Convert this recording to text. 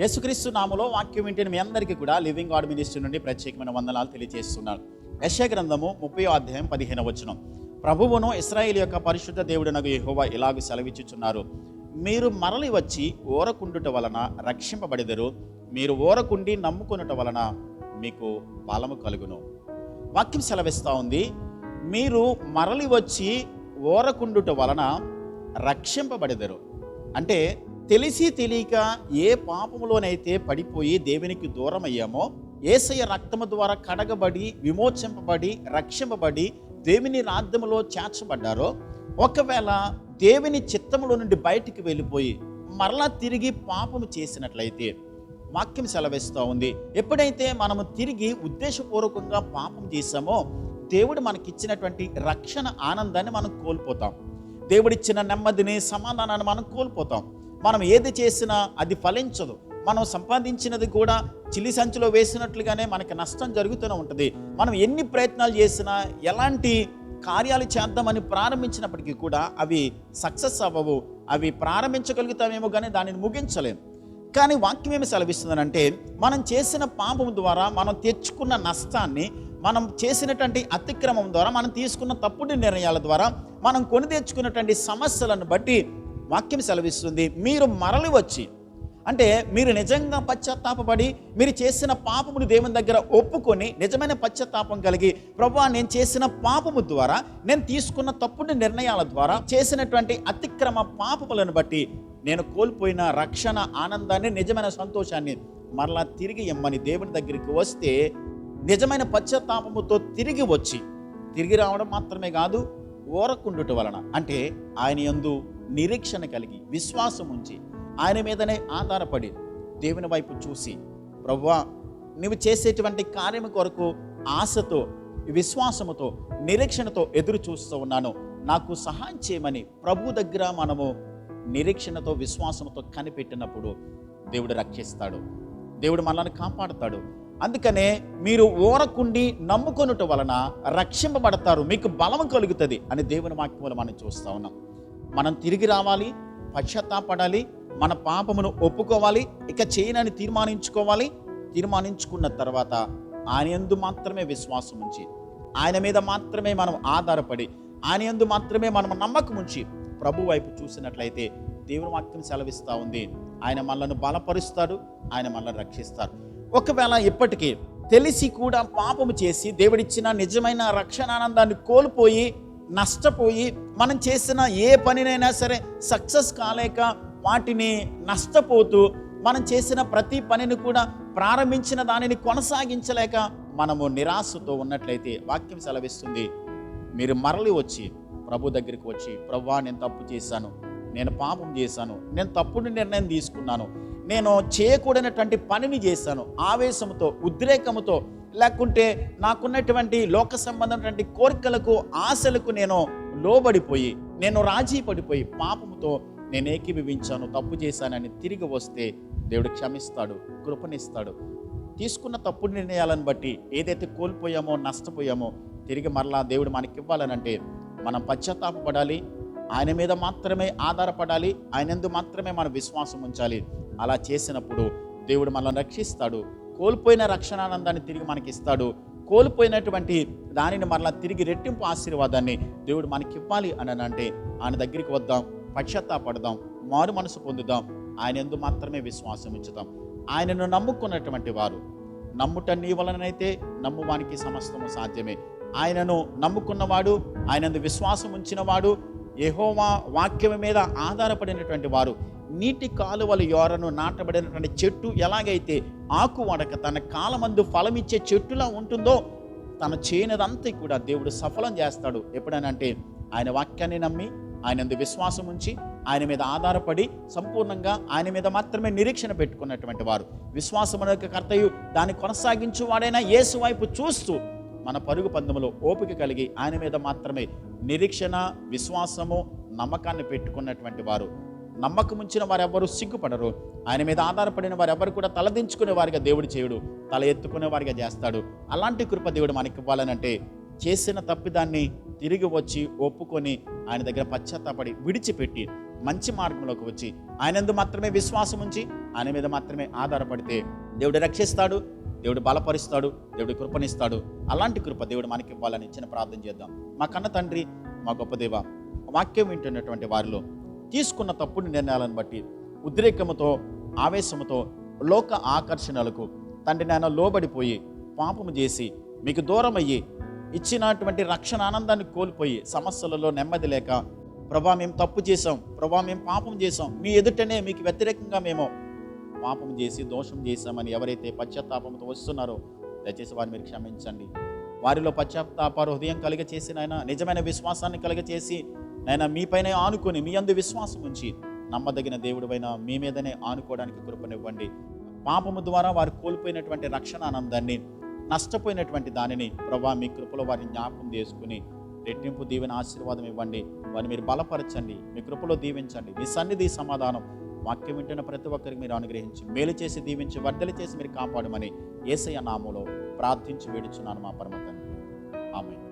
యేసుక్రీస్తు నామములో వాక్యం వింటున్న మీ అందరికీ కూడా లివింగ్ గాడ్ మినిస్ట్రీ నుండి ప్రత్యేకమైన వందనాలు తెలియజేస్తున్నాను. యెషయా గ్రంథము 30వ అధ్యాయం 15వ వచనం. ప్రభువును ఇశ్రాయేలు యొక్క పరిశుద్ధ దేవుడనగు యెహోవా ఇలాగ సెలవిచ్చుచున్నారు, మీరు మరలి వచ్చి ఓరకుండుట వలన రక్షింపబడెదరు, మీరు ఓరకుండి నమ్ముకొనుట వలన మీకు బలము కలుగును. వాక్యం సెలవిస్తూ ఉంది, మీరు మరలి వచ్చి ఓరకుండుట వలన రక్షింపబడెదరు. అంటే తెలిసి తెలియక ఏ పాపములోనైతే పడిపోయి దేవునికి దూరం అయ్యామో, యేసయ్య రక్తము ద్వారా కడగబడి విమోచింపబడి రక్షింపబడి దేవుని రాజ్యములో చేర్చబడ్డారో, ఒకవేళ దేవుని చిత్తములో నుండి బయటికి వెళ్ళిపోయి మరలా తిరిగి పాపము చేసినట్లయితే వాక్యం సెలవిస్తూ ఉంది, ఎప్పుడైతే మనము తిరిగి ఉద్దేశపూర్వకంగా పాపం చేశామో దేవుడు మనకిచ్చినటువంటి రక్షణ ఆనందాన్ని మనం కోల్పోతాం. దేవుడిచ్చిన నెమ్మదిని సమాధానాన్ని మనం కోల్పోతాం. మనం ఏది చేసినా అది ఫలించదు. మనం సంపాదించినది కూడా చిల్లి సంచిలో వేసినట్లుగానే మనకి నష్టం జరుగుతూనే ఉంటుంది. మనం ఎన్ని ప్రయత్నాలు చేసినా, ఎలాంటి కార్యాలు చేద్దామని ప్రారంభించినప్పటికీ కూడా అవి సక్సెస్ అవ్వవు. అవి ప్రారంభించగలుగుతామేమో కానీ దానిని ముగించలేము. కానీ వాక్యం ఏమి సెలవిస్తుందనంటే, మనం చేసిన పాపం ద్వారా మనం తెచ్చుకున్న నష్టాన్ని, మనం చేసినటువంటి అతిక్రమం ద్వారా, మనం తీసుకున్న తప్పుడు నిర్ణయాల ద్వారా, మనం కొని తెచ్చుకున్నటువంటి సమస్యలను బట్టి వాక్యం సెలవిస్తుంది, మీరు మరలి వచ్చి, అంటే మీరు నిజంగా పశ్చాత్తాపపడి మీరు చేసిన పాపమును దేవుని దగ్గర ఒప్పుకొని నిజమైన పశ్చాత్తాపం కలిగి, ప్రభువా నేను చేసిన పాపము ద్వారా, నేను తీసుకున్న తప్పుడు నిర్ణయాల ద్వారా, చేసినటువంటి అతిక్రమ పాపములను బట్టి నేను కోల్పోయిన రక్షణ ఆనందాన్ని, నిజమైన సంతోషాన్ని మరలా తిరిగి ఇమ్మని దేవుని దగ్గరికి వస్తే, నిజమైన పశ్చాత్తాపముతో తిరిగి వచ్చి, తిరిగి రావడం మాత్రమే కాదు, ఓరకుండుట వలన, అంటే ఆయన యందు నిరీక్షణ కలిగి విశ్వాసం ఉంచి ఆయన మీదనే ఆధారపడి దేవుని వైపు చూసి, ప్రభువా నువ్వు చేసేటువంటి కార్యము కొరకు ఆశతో, విశ్వాసముతో, నిరీక్షణతో ఎదురు చూస్తూ ఉన్నాను, నాకు సహాయం చేయమని ప్రభు దగ్గర మనము నిరీక్షణతో విశ్వాసంతో కనిపెట్టినప్పుడు దేవుడు రక్షిస్తాడు, దేవుడు మనల్ని కాపాడుతాడు. అందుకనే మీరు ఓరకుండి నమ్ముకొనుట వలన రక్షింపబడతారు, మీకు బలము కలుగుతుంది అని దేవుని వాక్యములు మనం చూస్తూ ఉన్నాం. మనం తిరిగి రావాలి, పశ్చాత్తాపడాలి, మన పాపమును ఒప్పుకోవాలి, ఇక చేయనని తీర్మానించుకోవాలి. తీర్మానించుకున్న తర్వాత ఆయన యందు మాత్రమే విశ్వాసం ఉంచి, ఆయన మీద మాత్రమే మనం ఆధారపడి, ఆయన యందు మాత్రమే మనం నమ్మకం ఉంచి ప్రభు వైపు చూసినట్లయితే దేవుని వాక్యం సెలవిస్తూ ఉంది, ఆయన మనల్ని బలపరుస్తాడు, ఆయన మనల్ని రక్షిస్తాడు. ఒకవేళ ఇప్పటికీ తెలిసి కూడా పాపము చేసి దేవుడిచ్చిన నిజమైన రక్షణ ఆనందాన్ని కోల్పోయి నష్టపోయి, మనం చేసిన ఏ పనినైనా సరే సక్సెస్ కాలేక వాటిని నష్టపోతూ, మనం చేసిన ప్రతి పనిని కూడా ప్రారంభించిన దానిని కొనసాగించలేక మనము నిరాశతో ఉన్నట్లయితే వాక్యం సెలవిస్తుంది, మీరు మరలి వచ్చి ప్రభు దగ్గరికి వచ్చి, ప్రభువా నేను తప్పు చేశాను, నేను పాపం చేశాను, నేను తప్పుడు నిర్ణయం తీసుకున్నాను, నేను చేయకూడనటువంటి పనిని చేశాను, ఆవేశంతో, ఉద్రేకముతో, లేకుంటే నాకున్నటువంటి లోక సంబంధమైనటువంటి కోరికలకు, ఆశలకు నేను లోబడిపోయి, నేను రాజీ పడిపోయి పాపముతో నేను ఏకీభవించాను, తప్పు చేశానని తిరిగి వస్తే దేవుడు క్షమిస్తాడు, కృపనిస్తాడు. తీసుకున్న తప్పుడు నిర్ణయాలను బట్టి ఏదైతే కోల్పోయామో, నష్టపోయామో తిరిగి మరలా దేవుడు మనకి ఇవ్వాలనంటే మనం పశ్చాత్తాపపడాలి, ఆయన మీద మాత్రమే ఆధారపడాలి, ఆయన యందు మాత్రమే మన విశ్వాసం ఉంచాలి. అలా చేసినప్పుడు దేవుడు మనల్ని రక్షిస్తాడు, కోల్పోయిన రక్షణానందాన్ని తిరిగి మనకి ఇస్తాడు, కోల్పోయినటువంటి దానిని మరలా తిరిగి రెట్టింపు ఆశీర్వాదాన్ని దేవుడు మనకి ఇవ్వాలి అని అంటే ఆయన దగ్గరికి వద్దాం, పశ్చాత్తాపడదాం, మారు మనసు పొందుదాం, ఆయన యందు మాత్రమే విశ్వాసం ఉంచుదాం. ఆయనను నమ్ముకున్నటువంటి వారు, నమ్ముట నీ వలనైతే నమ్మువానికి సమస్తము సాధ్యమే. ఆయనను నమ్ముకున్నవాడు, ఆయనందు విశ్వాసం ఉంచినవాడు, యెహోవా వాక్యం మీద ఆధారపడినటువంటి వారు నీటి కాలువల యోరను నాటబడినటువంటి చెట్టు ఎలాగైతే ఆకు వడక తన కాలమందు ఫలమిచ్చే చెట్టులా ఉంటుందో, తన చేయనిదంతా కూడా దేవుడు సఫలం చేస్తాడు. ఎప్పుడనంటే ఆయన వాక్యాన్ని నమ్మి, ఆయనందు విశ్వాసం ఉంచి, ఆయన మీద ఆధారపడి సంపూర్ణంగా ఆయన మీద మాత్రమే నిరీక్షణ పెట్టుకున్నటువంటి వారు, విశ్వాసమున యొక్క కర్తయు దాన్ని కొనసాగించు వాడైనా యేసు వైపు చూస్తూ మన పరుగు పందెములో ఓపిక కలిగి ఆయన మీద మాత్రమే నిరీక్షణ, విశ్వాసము, నమ్మకాన్ని పెట్టుకున్నటువంటి వారు, నమ్మకం ఉంచిన వారు ఎవరు సిగ్గుపడరు. ఆయన మీద ఆధారపడిన వారు ఎవరు కూడా తలదించుకునే వారిగా దేవుడు చేయుడు, తల ఎత్తుకునే వారిగా చేస్తాడు. అలాంటి కృప దేవుడు మనకి ఇవ్వాలనంటే చేసిన తప్పిదాన్ని తిరిగి వచ్చి ఒప్పుకొని ఆయన దగ్గర పశ్చాత్తాపడి విడిచిపెట్టి మంచి మార్గంలోకి వచ్చి ఆయనందు మాత్రమే విశ్వాసం ఉంచి ఆయన మీద మాత్రమే ఆధారపడితే దేవుడు రక్షిస్తాడు, దేవుడు బలపరుస్తాడు, దేవుడు కృపనిస్తాడు. అలాంటి కృప దేవుడు మనకి ఇవ్వాలని చిన్న ప్రార్థన చేద్దాం. మా కన్న తండ్రి, మా గొప్ప దేవ, వాక్యం వింటున్నటువంటి వారిలో తీసుకున్న తప్పుడు నిర్ణయాలను బట్టి ఉద్రేకముతో, ఆవేశముతో, లోక ఆకర్షణలకు తండ్రి నాయన లోబడిపోయి పాపము చేసి మీకు దూరం అయ్యి ఇచ్చినటువంటి రక్షణ ఆనందాన్ని కోల్పోయి సమస్యలలో నెమ్మది లేక, ప్రభా మేము తప్పు చేసాం, ప్రభా మేము పాపం చేసాం, మీ ఎదుటనే మీకు వ్యతిరేకంగా మేము పాపం చేసి దోషం చేశామని ఎవరైతే పశ్చాత్తాపంతో వస్తున్నారో దయచేసి వారిని మీరు క్షమించండి. వారిలో పశ్చాత్తాప హృదయం కలిగచేసి నాయన నిజమైన విశ్వాసాన్ని కలిగచేసి నాయన మీపైనే ఆనుకొని మీ అందు విశ్వాసం ఉంచి నమ్మదగిన దేవుడిపైన మీ మీదనే ఆనుకోవడానికి కృపనివ్వండి. పాపము ద్వారా వారు కోల్పోయినటువంటి రక్షణ ఆనందాన్ని, నష్టపోయినటువంటి దానిని ప్రభా మీ కృపలో వారిని జ్ఞాపకం చేసుకుని రెట్టింపు దీవెన ఆశీర్వాదం ఇవ్వండి. వారిని మీరు బలపరచండి, మీ కృపలో దీవించండి. మీ సన్నిధి సమాధానం వాక్యం వింటున్న ప్రతి ఒక్కరికి మీరు అనుగ్రహించి మేలు చేసి దీవించి వర్ధలు చేసి మీరు కాపాడమని యేసయ్య నామములో ప్రార్థించి వేడుచున్నాను మా పరమ తండ్రి. ఆమేన్.